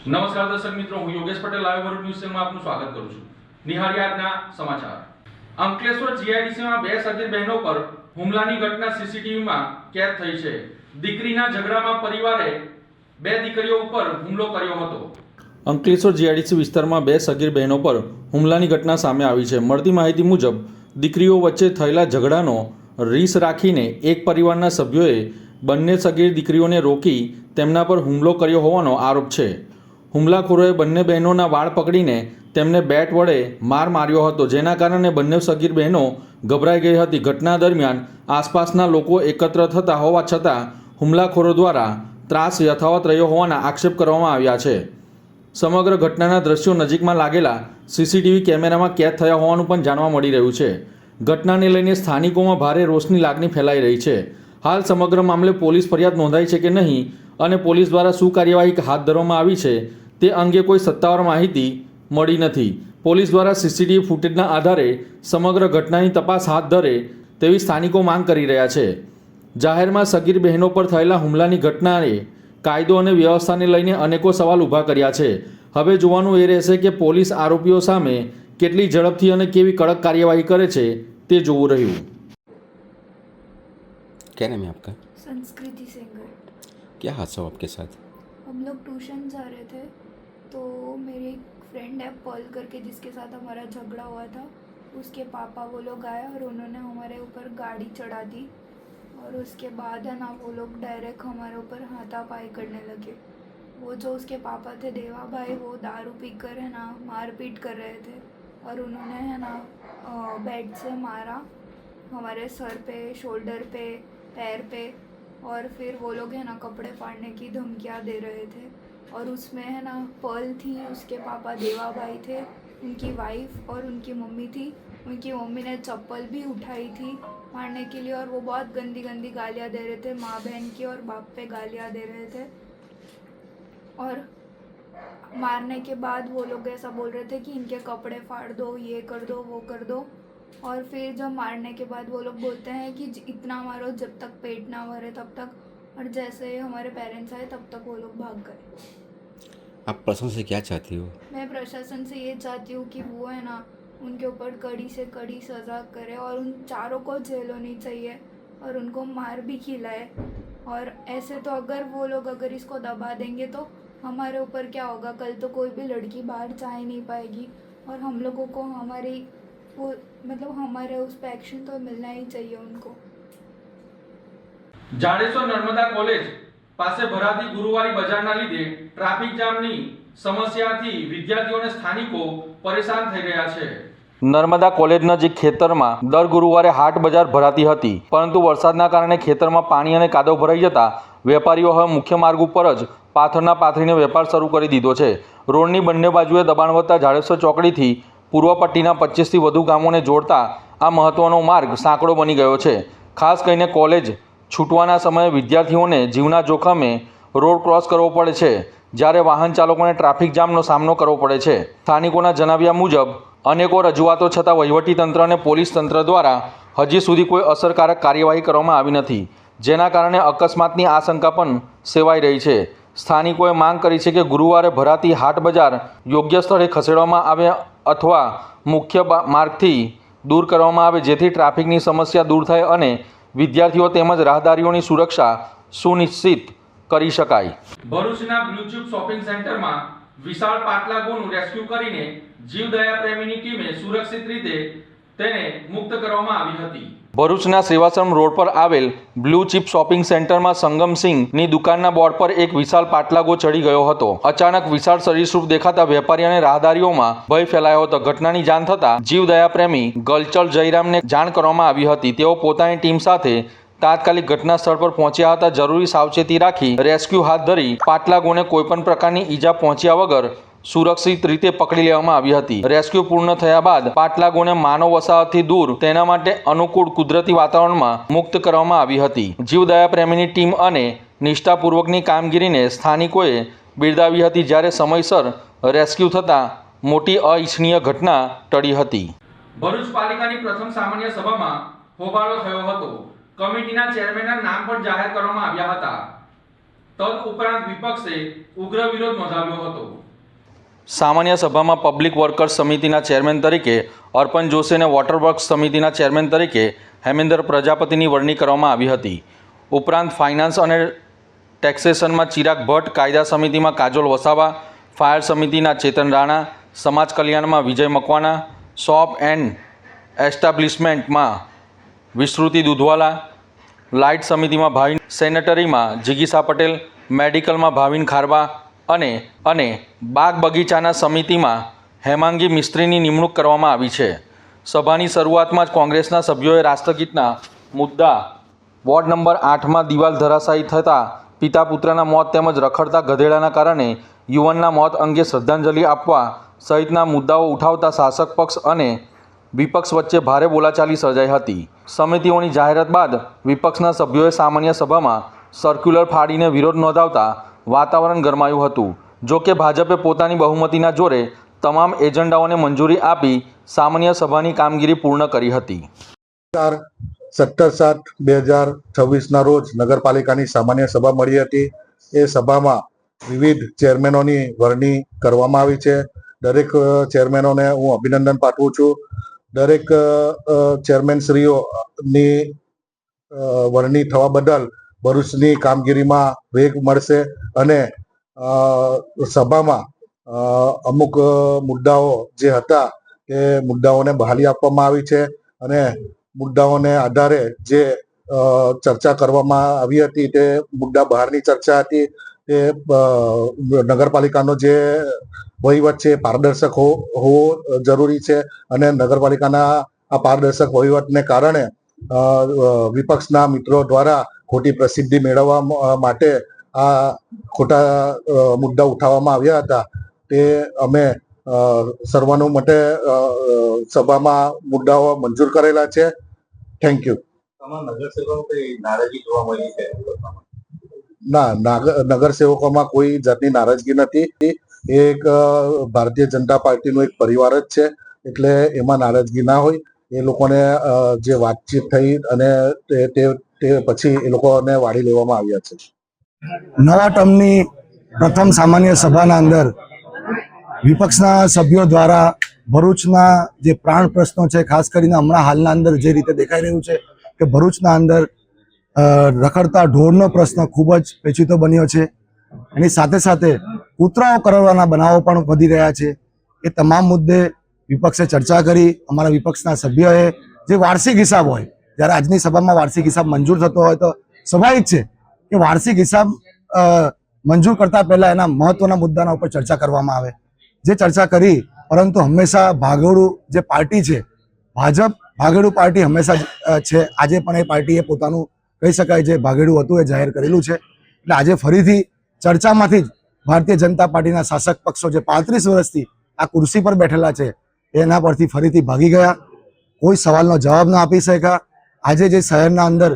નમસ્કાર દર્શક મિત્રો, હું યોગેશ પટેલ લાઈવ ભરૂચ ન્યૂઝ ચેનલમાં આપનું સ્વાગત કરું છું. નિહાળીએ આજના સમાચાર. અંકલેશ્વર જીઆઈડીસીમાં બે સગીર બહેનો પર હુમલાની ઘટના સીસીટીવીમાં કેદ થઈ છે. દીકરીના ઝઘડામાં પરિવારે બે દીકરીઓ ઉપર હુમલો કર્યો હતો. અંકલેશ્વર જીઆઈડીસી વિસ્તારમાં બે સગીર બહેનો પર હુમલાની ઘટના સામે આવી છે. મળતી માહિતી મુજબ દીકરીઓ વચ્ચે થયેલા ઝઘડાનો રીસ રાખીને એક પરિવારના સભ્યોએ બંને સગીર દીકરીઓને રોકી તેમના પર હુમલો કર્યો હોવાનો આરોપ છે. હુમલાખોરોએ બંને બહેનોના વાળ પકડીને તેમને બેટ વડે માર્યો હતો, જેના કારણે બંને સગીર બહેનો ગભરાઈ ગઈ હતી. ઘટના દરમિયાન આસપાસના લોકો એકત્ર થતા હોવા છતાં હુમલાખોરો દ્વારા ત્રાસ યથાવત રહ્યો હોવાના આક્ષેપ કરવામાં આવ્યા છે. સમગ્ર ઘટનાના દ્રશ્યો નજીકમાં લાગેલા સીસીટીવી કેમેરામાં કેદ થયા હોવાનું પણ જાણવા મળી રહ્યું છે. ઘટનાને લઈને સ્થાનિકોમાં ભારે રોષની લાગણી ફેલાઈ રહી છે. હાલ સમગ્ર મામલે પોલીસ ફરિયાદ નોંધાઈ છે કે નહીં અને પોલીસ દ્વારા શું કાર્યવાહી હાથ ધરવામાં આવી છે તે અંગે કોઈ સત્તાવાર માહિતી મળી નથી. પોલીસ દ્વારા સીસીટીવી ફૂટેજના આધારે સમગ્ર ઘટનાની તપાસ હાથ ધરે તેવી સ્થાનિકો માંગ કરી રહ્યા છે. જાહેરમાં સગીર બહેનો પર થયેલા હુમલાની ઘટનાએ કાયદો અને વ્યવસ્થાને લઈને અનેકો સવાલ ઊભા કર્યા છે. હવે જોવાનું એ રહેશે કે પોલીસ આરોપીઓ સામે કેટલી ઝડપથી અને કેવી કડક કાર્યવાહી કરે છે તે જોવું રહ્યું. क्या नाम है आपका? संस्कृति सेंगर। क्या हादसा हुआ आपके साथ? हम लोग ट्यूशन जा रहे थे तो मेरी एक फ्रेंड है पॉल करके, जिसके साथ हमारा झगड़ा हुआ था, उसके पापा वो लोग आए और उन्होंने हमारे ऊपर गाड़ी चढ़ा दी और उसके बाद है ना वो लोग डायरेक्ट हमारे ऊपर हाथापाई करने लगे. वो जो उसके पापा थे देवा भाई, वो दारू पीकर है ना मारपीट कर रहे थे और उन्होंने है ना बेड से मारा हमारे सर पे, शोल्डर पे, पैर पे, और फिर वो लोग है ना कपड़े फाड़ने की धमकियाँ दे रहे थे. और उसमें है ना पर्ल थी, उसके पापा देवा भाई थे, उनकी वाइफ और उनकी मम्मी थी. उनकी मम्मी ने चप्पल भी उठाई थी मारने के लिए और वो बहुत गंदी गंदी गालियाँ दे रहे थे. माँ बहन की और बाप पे गालियाँ दे रहे थे. और मारने के बाद वो लोग ऐसा बोल रहे थे कि इनके कपड़े फाड़ दो, ये कर दो, वो कर दो. और फिर जब मारने के बाद वो लोग बोलते हैं कि इतना मारो जब तक पेट ना भरे तब तक. और जैसे हमारे पेरेंट्स आए तब तक वो लोग भाग गए. आप प्रशासन से क्या चाहती हो? मैं प्रशासन से ये चाहती हूँ कि वो है ना उनके ऊपर कड़ी से कड़ी सज़ा करे और उन चारों को जेल होनी चाहिए और उनको मार भी खिलाए. और ऐसे तो अगर इसको दबा देंगे तो हमारे ऊपर क्या होगा? कल तो कोई भी लड़की बाहर जा ही नहीं पाएगी और हम लोगों को हमारी वो हमारे उस पे एक्शन तो मिलना ही चाहिए उनको. જાડેશ્વર નર્મદા કોલેજ પાસે ભરાતી ગુરુવારી બજારના લીધે ટ્રાફિક જામની સમસ્યાથી વિદ્યાર્થીઓ અને સ્થાનિકો પરેશાન થઈ રહ્યા છે. નર્મદા કોલેજ નજીક ખેતરમાં દર ગુરુવારે હાટ બજાર ભરાતી હતી, પરંતુ વરસાદના કારણે ખેતરમાં પાણી અને કાદવ ભરાઈ જતા વેપારીઓ હવે મુખ્ય માર્ગ ઉપર જ પાથરના પાથરીને વેપાર શરૂ કરી દીધો છે. રોડની બંને બાજુએ દબાણ વધતા જાડેશ્વર ચોકડીથી પૂર્વ પટ્ટીના 25થી વધુ ગામોને જોડતા આ મહત્વનો માર્ગ સાંકડો બની ગયો છે. ખાસ કરીને કોલેજ છૂટવાના સમયે વિદ્યાર્થીઓને જીવના જોખમે રોડ ક્રોસ કરવો પડે છે, જ્યારે વાહન ચાલકોને ટ્રાફિક જામનો સામનો કરવો પડે છે. સ્થાનિકોના જણાવ્યા મુજબ અનેકો રજૂઆતો છતાં વહીવટીતંત્ર અને પોલીસ તંત્ર દ્વારા હજી સુધી કોઈ અસરકારક કાર્યવાહી કરવામાં આવી નથી, જેના કારણે અકસ્માતની આશંકા પણ સેવાઈ રહી છે. સ્થાનિકોએ માંગ કરી છે કે ગુરુવારે ભરાતી હાટ બજાર યોગ્ય સ્થળે ખસેડવામાં આવે અથવા મુખ્ય માર્ગથી દૂર કરવામાં આવે, જેથી ટ્રાફિકની સમસ્યા દૂર થાય અને વિદ્યાર્થીઓ તેમજ રાહદારીઓની સુરક્ષા સુનિશ્ચિત કરી શકાય. ભરૂચના બ્લુ ચિપ શોપિંગ સેન્ટરમાં વિશાળ પાટલાગોનું રેસ્ક્યુ કરીને જીવદયા પ્રેમીની ટીમે સુરક્ષિત રીતે તેને મુક્ત કરવામાં આવી હતી. ભરૂચના સેવાશ્રમ રોડ પર આવેલ બ્લુ ચિપ શોપિંગ સેન્ટરમાં સંગમસિંહની દુકાનના બોર્ડ પર એક વિશાળ પાટલાગો ચડી ગયો હતો. અચાનક વિશાળ સરીસૃપ દેખાતા વેપારી અને રાહદારીઓમાં ભય ફેલાયો હતો. ઘટનાની જાણ થતાં જીવદયા પ્રેમી ગલચલ જયરામને જાણ કરવામાં આવી હતી. તેઓ પોતાની ટીમ સાથે તાત્કાલિક ઘટના સ્થળ પર પહોંચ્યા હતા. જરૂરી સાવચેતી રાખી રેસ્ક્યુ હાથ ધરી પાટલાગોને કોઈપણ પ્રકારની ઈજા પહોંચ્યા વગર સુરક્ષિત રીતે પકડી લેવામાં આવી હતી. રેસ્ક્યુ પૂર્ણ થયા બાદ પાટલાગોને માનવ વસાહતથી દૂર તેના માટે અનુકૂળ કુદરતી વાતાવરણમાં મુક્ત કરવામાં આવી હતી. જીવદયા પ્રેમીની ટીમ અને નિષ્ઠાપૂર્વકની કામગીરીને સ્થાનિકોએ બિરદાવી હતી, જ્યારે સમયસર રેસ્ક્યુ થતાં મોટી અનિચ્છનીય ઘટના ટળી હતી. ભરૂચ પાલિકાની પ્રથમ સામાન્ય સભામાં હોબાળો થયો હતો. કમિટીના ચેરમેનના નામ પણ જાહેર કરવામાં આવ્યા હતા. તદુપરાંત વિપક્ષે ઉગ્ર વિરોધ નોંધાવ્યો હતો. સામાન્ય સભામાં પબ્લિક વર્કર્સ સમિતિના ચેરમેન તરીકે અર્પણ જોશી અને વોટર વર્ક્સ સમિતિના ચેરમેન તરીકે હેમેન્દ્ર પ્રજાપતિની વરણી કરવામાં આવી હતી. ઉપરાંત ફાઇનાન્સ અને ટેક્સેશનમાં ચિરાગ ભટ્ટ, કાયદા સમિતિમાં કાજોલ વસાવા, ફાયર સમિતિના ચેતન રાણા, સમાજ કલ્યાણમાં વિજય મકવાણા, શોપ એન્ડ એસ્ટાબ્લિશમેન્ટમાં વિશ્રુતિ દુધવાલા, લાઇટ સમિતિમાં ભાવિન, સેનેટરીમાં જિગીસા પટેલ, મેડિકલમાં ભાવિન ખારબા અને બાગ બગીચાના સમિતિમાં હેમાંગી મિસ્ત્રીની નિમણૂક કરવામાં આવી છે. સભાની શરૂઆતમાં જ કોંગ્રેસના સભ્યોએ રાષ્ટ્રગીતના મુદ્દા, વોર્ડ નંબર 8માં દિવાલ ધરાશાયી થતાં પિતા પુત્રના મોત તેમજ રખડતા ગધેડાના કારણે યુવાનના મોત અંગે શ્રદ્ધાંજલિ આપવા સહિતના મુદ્દાઓ ઉઠાવતા શાસક પક્ષ અને વિપક્ષ વચ્ચે ભારે બોલાચાલી સર્જાઈ હતી. સમિતિઓની જાહેરાત બાદ વિપક્ષના સભ્યોએ સામાન્ય સભામાં સર્ક્યુલર ફાડીને વિરોધ નોંધાવતા વાતાવરણ ગરમાયું હતું. જો કે ભાજપે પોતાની બહુમતીના જોરે તમામ એજન્ડાઓને મંજૂરી આપી સામાન્ય સભાની કામગીરી પૂર્ણ કરી હતી. 17/7/2026 રોજ નગરપાલિકાની સામાન્ય સભા મળી હતી. એ સભામાં વિવિધ ચેરમેનોની વરણી કરવામાં આવી છે. દરેક ચેરમેનોને હું અભિનંદન પાઠવું છું. દરેક ચેરમેનશ્રીઓની વરણી થવા બદલ ભરૂચની કામગીરીમાં વેગ મળશે અને સભામાં અમુક મુદ્દાઓ જે હતા તે મુદ્દાઓને બહાલી આપવામાં આવી છે અને મુદ્દાઓને આધારે જે ચર્ચા કરવામાં આવી હતી તે મુદ્દા બહારની ચર્ચા હતી. તે નગરપાલિકાનો જે વહીવટ છે પારદર્શક હોવો જરૂરી છે અને નગરપાલિકાના આ પારદર્શક વહીવટને કારણે વિપક્ષના મિત્રો દ્વારા ખોટી પ્રસિદ્ધિ મેળવવા માટે આ ખોટા મુદ્દા ઉઠાવવામાં આવ્યા હતા. તે અમે સર્વાનુમતે સભામાં મુદ્દાઓ મંજૂર કરેલા છે. Thank you. ના, નગરસેવકોમાં કોઈ જાતની નારાજગી નથી. એક ભારતીય જનતા પાર્ટીનો એક પરિવાર જ છે એટલે એમાં નારાજગી ના હોય. એ લોકોને જે વાતચીત થઈ અને તે પછી એ લોકોને વાળી લેવામાં આવ્યા છે. નવા ટર્મની પ્રથમ સામાન્ય સભાના અંદર વિપક્ષના સભ્યો દ્વારા ભરૂચના જે પ્રાણ પ્રશ્નો છે, ખાસ કરીને હમણાં હાલના અંદર જે રીતે દેખાઈ રહ્યું છે કે ભરૂચના અંદર રખડતા ઢોરનો પ્રશ્ન ખૂબ જ પેચીતો બન્યો છે. એની સાથે સાથે કૂતરાઓ કરડવાના બનાવો પણ વધી રહ્યા છે. એ તમામ મુદ્દે વિપક્ષે ચર્ચા કરી. અમારા વિપક્ષના સભ્યોએ જે વાર્ષિક હિસાબ હોય, જ્યારે આજની સભામાં વાર્ષિક હિસાબ મંજૂર થતો હોય તો સ્વાભાવિક છે કે વાર્ષિક હિસાબ મંજૂર કરતા પહેલા એના મહત્વના મુદ્દાના ઉપર ચર્ચા કરવામાં આવે. જે ચર્ચા કરી, પરંતુ હંમેશા ભાગેડુ જે પાર્ટી છે, ભાજપ ભાગેડુ પાર્ટી હંમેશા છે. આજે પણ એ પાર્ટીએ પોતાનું કહી શકાય જે ભાગેડુ હતું એ જાહેર કરેલું છે. એટલે આજે ફરીથી ચર્ચામાંથી જ ભારતીય જનતા પાર્ટીના શાસક પક્ષો જે 35 વર્ષથી આ ખુરશી પર બેઠેલા છે એના પરથી ફરીથી ભાગી ગયા. કોઈ સવાલનો જવાબ ન આપી શક્યા. આજે જે શહેરના અંદર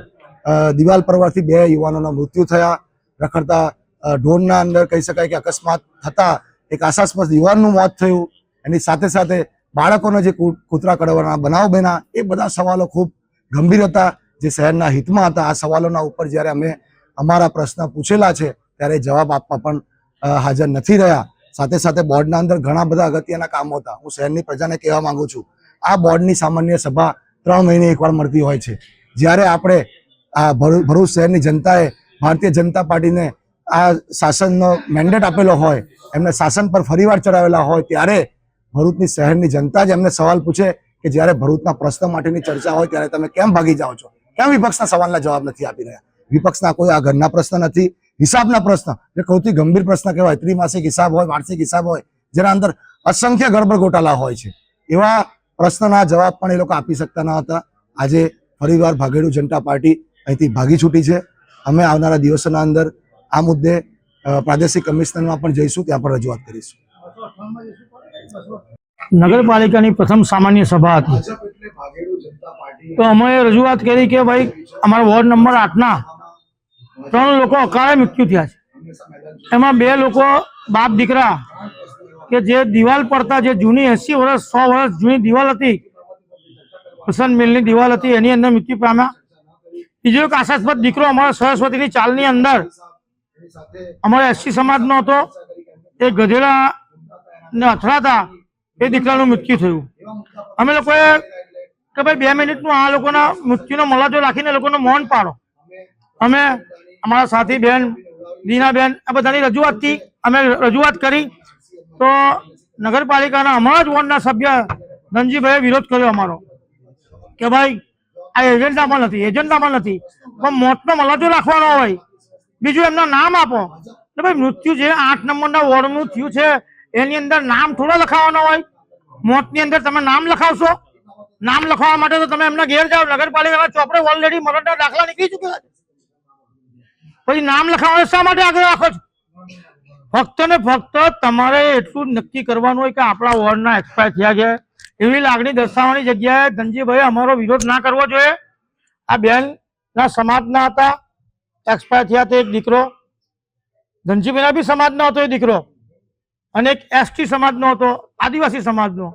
દિવાલ પરવારથી 2 યુવાનોના મૃત્યુ થયા, રખડતા ઢોરના અંદર કહી શકાય કે અકસ્માત થતા એક આશાસ્પદ યુવાનનું મોત થયું, એની સાથે સાથે બાળકોને જે કૂતરા કરડવાના બનાવ બન્યા, એ બધા સવાલો ખૂબ ગંભીર હતા, જે શહેરના હિતમાં હતા. આ સવાલોના ઉપર જ્યારે અમે અમારા પ્રશ્ન પૂછેલા છે ત્યારે જવાબ આપવા પણ હાજર નથી રહ્યા. સાથે સાથે બોર્ડના અંદર ઘણા બધા અગત્યના કામો હતા. હું શહેરની પ્રજાને કહેવા માંગુ છું, આ બોર્ડની સામાન્ય સભા 3 મહિને એકવાર મળતી હોય છે. જ્યારે આપણે આ ભરૂચ શહેરની જનતાએ ભારતીય જનતા પાર્ટીને આ શાસનનો મેન્ડેટ આપેલો હોય, એમને શાસન પર ફરીવાર ચડાવેલા હોય, ત્યારે ભરૂચની શહેરની જનતા જ એમને સવાલ પૂછે કે જ્યારે ભરૂચના પ્રશ્ન માટેની ચર્ચા હોય ત્યારે તમે કેમ ભાગી જાઓ છો? કેમ વિપક્ષના સવાલના જવાબ નથી આપી રહ્યા? વિપક્ષના કોઈ આ ઘરના પ્રશ્ન નથી, હિસાબના પ્રશ્ન, જે સૌથી ગંભીર પ્રશ્ન કહેવાય, ત્રિમાસિક હિસાબ હોય, વાર્ષિક હિસાબ હોય, જેના અંદર અસંખ્ય ગડબડ ગોટાલા હોય છે, એવા પ્રશ્નના જવાબ પણ એ લોકો આપી શકતા ન હતા. આજે ફરીવાર ભાગેડુ જનતા પાર્ટી અહીંથી ભાગી છૂટી છે. અમે આવનારા દિવસોના અંદર આ મુદ્દે પ્રાદેશિક કમિશનરમાં પણ જઈશું, ત્યાં પણ રજૂઆત કરીશું. નગરપાલિકાની પ્રથમ સામાન્ય સભા હતી તો અમે રજૂઆત કરી કે ભાઈ અમારા વોર્ડ નંબર 8ના 3 લોકો અકાળે મૃત્યુ થયા છે. એમાં 2 લોકો બાપ દીકરા કે જે દિવાલ પડતા, જે જૂની 80 વર્ષ 100 વર્ષ જૂની દિવાલ હતી, વસંત મિલની દિવાલ હતી, એની અંદર મૃત્યુ પામ્યા. બીજો એક આશાસ્પદ દીકરો અમારા સરસ્વતીની ચાલની અંદર અમારા એસસી સમાજનો હતો, એ ગધેડા ને અથડાતા એ દીકરાનું મૃત્યુ થયું. અમે લોકોએ કે ભાઈ 2 મિનિટનું આ લોકોના મૃત્યુનો મલાજો રાખીને લોકોનો મૌન પાડો. અમે અમારા સાથી બેન દીનાબેન આ બધાની રજૂઆતથી અમે રજૂઆત કરી તો નગરપાલિકાના અમારા જ વોર્ડના સભ્ય ધનજીભાઈએ વિરોધ કર્યો અમારો કે ભાઈ આ એજન્ડામાં નથી, પણ મોતનો મલાજો રાખવાનો હોય. બીજું એમના નામ આપો. એટલે ભાઈ મૃત્યુ જે 8 નંબરના વોર્ડનું થયું છે એની અંદર નામ થોડા લખાવવાનો હોય. મોતની અંદર તમે નામ લખાવશો? નામ લખાવવા માટે તો તમે એમના ઘેર જાઓ. નગરપાલિકાના ચોપડે ઓલરેડી મરણના દાખલા નીકળી ચૂક્યા છે. પછી નામ લખાવવા શા માટે આગળ રાખો છો? ફક્ત ને ફક્ત તમારે એટલું નક્કી કરવાનું હોય કે આપણા વોર્ડના એક્સપાયર થયા છે એવી લાગણી દર્શાવવાની જગ્યાએ ધનજીભાઈ અમારો વિરોધ ના કરવો જોઈએ. આ બેનના સમાજના હતા, એક્સપાયર થયા તે એક દીકરો, ધનજીભાઈના બી સમાજનો હતો એ દીકરો, અને એક એસટી સમાજનો હતો, આદિવાસી સમાજનો.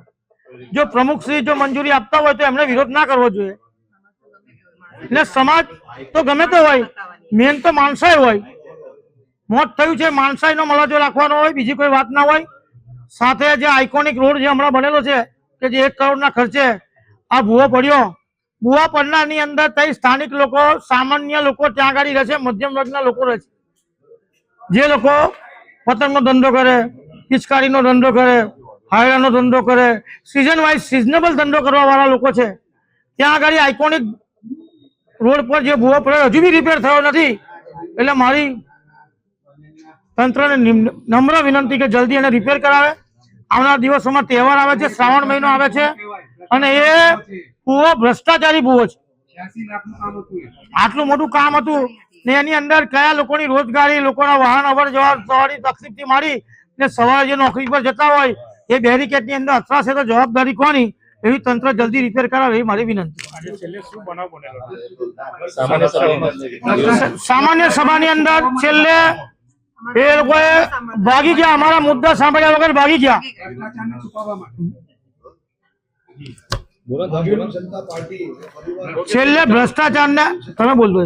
જો પ્રમુખશ્રી જો મંજૂરી આપતા હોય તો એમને વિરોધ ના કરવો જોઈએ. એટલે સમાજ તો ગમે તે હોય, મેન તો માણસાઈ હોય. મોત થયું છે, માણસાઈનો મલાજો રાખવાનો હોય, બીજી કોઈ વાત ના હોય. સાથે જે આઇકોનિક રોડ જે હમણાં બનેલો છે કે જે 1 કરોડના ખર્ચે આ ભૂવો પડ્યો, ભૂવા પડનારની અંદર તઈ સ્થાનિક લોકો, સામાન્ય લોકો ત્યાં આગળ રહે છે, મધ્યમ વર્ગના લોકો રહે છે. જે લોકો પતંગનો ધંધો કરે, પિચકારીનો ધંધો કરે, હાયરાનો ધંધો કરે, સિઝન વાઇઝ સિઝનેબલ ધંધો કરવા વાળા લોકો છે, ત્યાં આગળ આઇકોનિક રોડ પર જે ભૂવો પડ્યો હજુ બી રિપેર થયો નથી. એટલે મારી તંત્રને નમ્ર વિનંતી કે જલ્દી એને રિપેર કરાવે. આવનાર દિવસોમાં તહેવાર આવે છે, શ્રાવણ મહિનો આવે છે, અને એ ભૂવો ભ્રષ્ટાચારી ભૂવો છે. આટલું મોટું કામ હતું ને એની અંદર કયા લોકોની રોજગારી, લોકોના વાહન અવર જવર થવાની તકલીફથી માંડી ને સવારે જે નોકરી પર જતા હોય એ બેરિકેડની અંદર અથડાશે તો જવાબદારી કોની? એવી તંત્ર જલ્દી રિપેર કરાવે એવી મારી વિનંતી. સામાન્ય સભાની અંદર છેલ્લે એ લોકોએ ભાગી ગયા, અમારા મુદ્દા સાંભળ્યા વગર ભાગી ગયા. છેલ્લે ભ્રષ્ટાચારને તમે બોલતો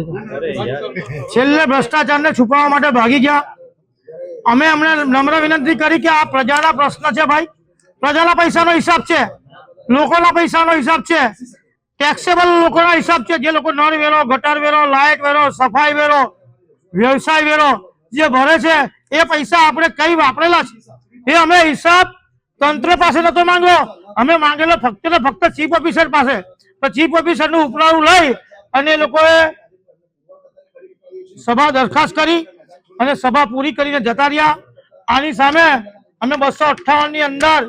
છેલ્લે ભ્રષ્ટાચારને છુપાવવા માટે ભાગી ગયા. અમે અમને નમ્ર વિનંતી કરી કે આ પ્રજાના પ્રશ્ન છે ભાઈ, પ્રજાના પૈસાનો હિસાબ છે, લોકોના પૈસાનો હિસાબ છે, ટેક્સેબલ લોકોના હિસાબ છે. જે લોકો નળ વેરો, ગટર વેરો, લાઇટ વેરો, સફાઈ વેરો, વ્યવસાય વેરો જે ભરે છે એ પૈસા આપણે કઈ વાપરેલા છે એ અમે હિસાબ તંત્ર પાસે નતો માંગ્યો, અમે માંગેલો ફક્ત ને ફક્ત ચીફ ઓફિસર પાસે. તો ચીફ ઓફિસર નું ઉપરાળું લઈ અને એ લોકોએ સભા દરખાસ્ત કરી અને સભા પૂરી કરીને જતા રહ્યા. આની સામે અમે 258 ની અંદર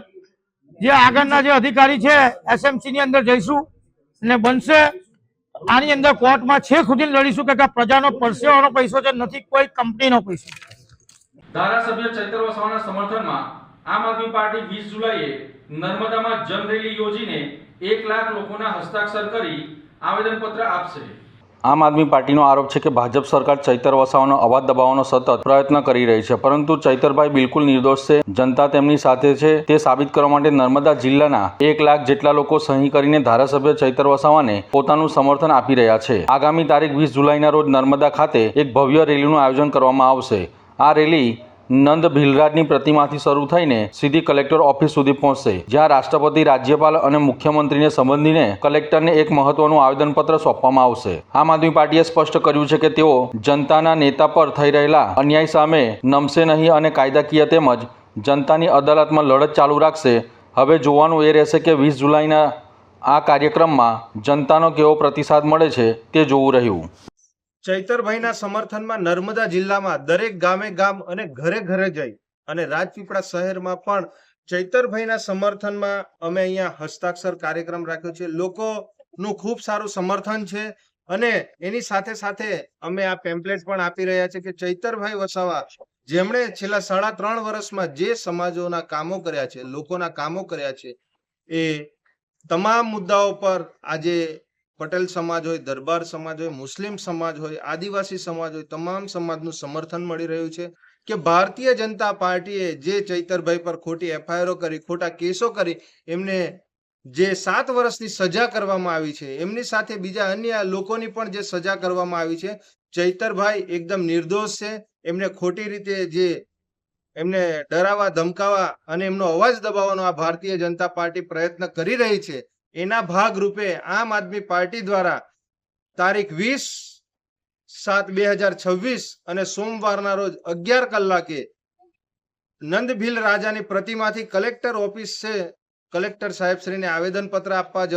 જે આગળના જે અધિકારી છે એસએમસી ની અંદર જઈશું અને બનશે. આની અંદર કોર્ટમાં છેક સુધી લડીશું કે પ્રજાનો પરસેવાનો પૈસો છે, નથી કોઈ કંપનીનો પૈસો. ધારાસભ્ય ચૈતર વસાવાના સમર્થનમાં આમ આદમી પાર્ટી 20 જુલાઈએ નર્મદામાં જન રેલી યોજીને 1 લાખ લોકોના હસ્તાક્ષર કરી આવેદનપત્ર આપશે. આમ આદમી પાર્ટીનો આરોપ છે કે ભાજપ સરકાર ચૈતર વસાવાનો અવાજ દબાવવાનો સતત પ્રયત્ન કરી રહી છે, પરંતુ ચૈતરભાઈ બિલકુલ નિર્દોષ છે. જનતા તેમની સાથે છે તે સાબિત કરવા માટે નર્મદા જિલ્લાના 1 લાખ જેટલા લોકો સહી કરીને ધારાસભ્ય ચૈતર વસાવાને પોતાનું સમર્થન આપી રહ્યા છે. આગામી તારીખ 20 જુલાઈના રોજ નર્મદા ખાતે એક ભવ્ય રેલીનું આયોજન કરવામાં આવશે. આ રેલી નંદ ભીલરાજની પ્રતિમાથી શરૂ થઈને સીધી કલેક્ટર ઓફિસ સુધી પહોંચશે, જ્યાં રાષ્ટ્રપતિ, રાજ્યપાલ અને મુખ્યમંત્રીને સંબંધીને કલેક્ટરને એક મહત્વનું આવેદનપત્ર સોંપવામાં આવશે. આમ આદમી પાર્ટીએ સ્પષ્ટ કર્યું છે કે તેઓ જનતાના નેતા પર થઈ રહેલા અન્યાય સામે નમશે નહીં અને કાયદાકીય તેમજ જનતાની અદાલતમાં લડત ચાલુ રાખશે. હવે જોવાનું એ રહેશે કે 20 જુલાઈના આ કાર્યક્રમમાં જનતાનો કેવો પ્રતિસાદ મળે છે તે જોવું રહ્યું. ચૈતરભાઈના સમર્થનમાં નર્મદા જિલ્લામાં દરેક ગામે ગામ અને ઘરે ઘરે જઈ અને રાજપીપળા શહેરમાં પણ ચૈતરભાઈના સમર્થનમાં અમે અહીંયા હસ્તાક્ષર કાર્યક્રમ રાખ્યો છે. લોકોનું ખૂબ સારું સમર્થન છે અને એની સાથે સાથે અમે આ પેમ્પલેટ પણ આપી રહ્યા છે કે ચૈતરભાઈ વસાવા જેમણે છેલ્લા 3.5 વર્ષમાં જે સમાજોના કામો કર્યા છે, લોકોના કામો કર્યા છે, એ તમામ મુદ્દાઓ પર આજે પટેલ સમાજ હોય, દરબાર સમાજ હોય, મુસ્લિમ સમાજ હોય, આદિવાસી સમાજ હોય, તમામ સમાજનું સમર્થન મળી રહ્યું છે કે ભારતીય જનતા પાર્ટીએ જે ચૈતરભાઈ પર ખોટી એફઆઈઆર કરી, ખોટા કેસો કરી, એમને જે 7 વર્ષની સજા કરવામાં આવી છે, એમની સાથે બીજા અન્ય લોકોની પણ જે સજા કરવામાં આવી છે ચૈતરભાઈ એકદમ નિર્દોષ છે. એમને ખોટી રીતે જે એમને ડરાવવા ધમકાવવા અને એમનો અવાજ દબાવવાનો આ ભારતીય જનતા પાર્ટી પ્રયત્ન કરી રહી છે, એના ભાગરૂપે આમ આદમી પાર્ટી દ્વારા તારીખ 20/7/2026 અને સોમવારના રોજ 11 કલાકે નંદભીલ રાજાની પ્રતિમાથી કલેક્ટર ઓફિસ છે, કલેક્ટર સાહેબશ્રીને આવેદનપત્ર આપવા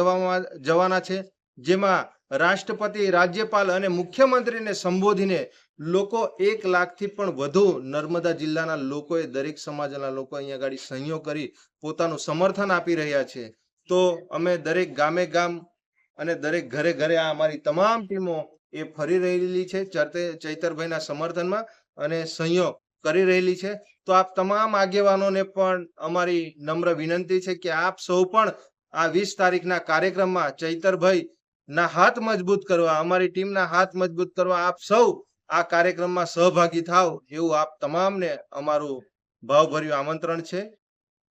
જવાના છે, જેમાં રાષ્ટ્રપતિ, રાજ્યપાલ અને મુખ્યમંત્રીને સંબોધીને લોકો 1 લાખથી પણ વધુ નર્મદા જિલ્લાના લોકોએ, દરેક સમાજના લોકો અહીંયા આગળ સહીઓ કરી પોતાનું સમર્થન આપી રહ્યા છે. તો અમે દરેક ગામે ગામ અને દરેક ઘરે ઘરે આ અમારી તમામ ટીમો એ ફરી રહેલી છે ચૈતરભાઈના સમર્થનમાં અને સહીઓ કરી રહેલી છે. તો આપ તમામ આગેવાનોને પણ અમારી નમ્ર વિનંતી છે કે આપ સૌ પણ આ 20 તારીખના કાર્યક્રમમાં ચૈતરભાઈ ના હાથ મજબૂત કરવા, અમારી ટીમના હાથ મજબૂત કરવા આપ સૌ આ કાર્યક્રમમાં સહભાગી થાવ એવું આપ તમામને અમારું ભાવભર્યું આમંત્રણ છે.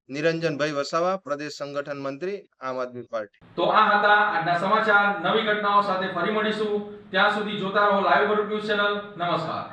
નિરંજનભાઈ વસાવા, પ્રદેશ સંગઠન મંત્રી, આમ આદમી પાર્ટી. તો આ હતા આજના સમાચાર. નવી ઘટનાઓ સાથે ફરી મળીશું. ત્યાં સુધી જોતા રહો લાઈવ ન્યૂઝ ચેનલ. નમસ્કાર.